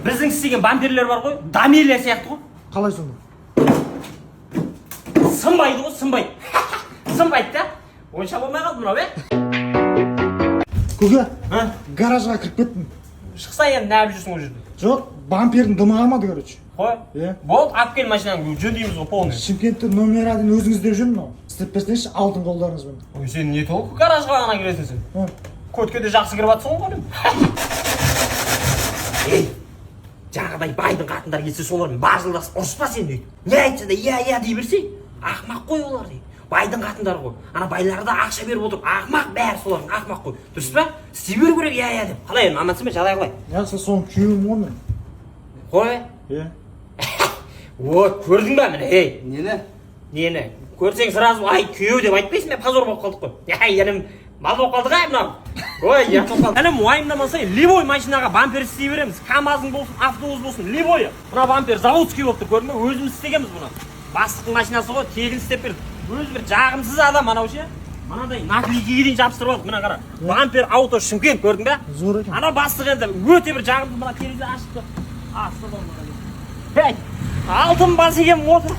Біздің істеген бамперлер бар ғой, Дамелия сияқты ғой. Қалай сонда? Сынбайды ғой, сынбайды. Сынбайды да. Онша болмай қалды мынау, Көке, Ә? гаражға кіріп кеттім. Шықса енді не жүрсің ол жерде? Жоқ, бампердің дымы қалмады, короче. Қой. Болды, алып кел машинаны, жөндейміз ғой, полный. Шымкентте номер один өзіңіз деп жүрмін мынау. Істеп берсеңізші алтын қолдарыңызбен. Ой, сен не толық гаражға ғана кіресің сен? Көткеде жақсы кіріп жатсың ғой. Ей, жаңағыдай байдың қатындар келсе солармен бажылдасып ұрыспа сен дейді. Не айтса да иә дей берсей, ақымақ қой олар дейді. Байдың қатындары ғой. Ана байларда ақша беріп отырып, ақымақ бәрі солардың ақымақ қой. Дұрыс па? Істей беру керек иә деп. Қалай енді амансың ба, жағдай қалай? Сен соның күйеуім ғой мен. Қой. Вот, көрдің ба міне, ей. Нені? Көрсең сразу ай күйеу деп айтпайсың ба, позор болып қалдық қой. Енем мал болып қалдық ай мынау. Ой, ұят болып қалды. Інім уайымдамасай, любой машинаға бампер істей береміз. КамАЗың болсын, автобус болсын, любой. Мына бампер заводский болып тұр, көрдің бе? Өзіміз істегенбіз бұны. Бастықтың машинасы ғой, тегін істеп берді. Өзі бір жағымсыз адам анау ше. Мынадай наклейкеге дейін жабыстырып алдық, мына қара. Бампер ауто Шымкент, көрдің бе? Зор екен. Ана бастық енді өте бір жағымсыз, мына терезе ашықты. Ей, алтын бас екен мотор.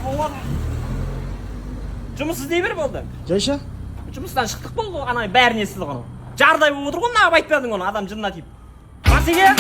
Жұмыс іздей бер болды. Жайша? Жұмыстан шықтық болды, ана бәріне естіді ғана. Жардай болып отыр ғой, мына айтпадың оны, адам жынына тиіп. Бас екен.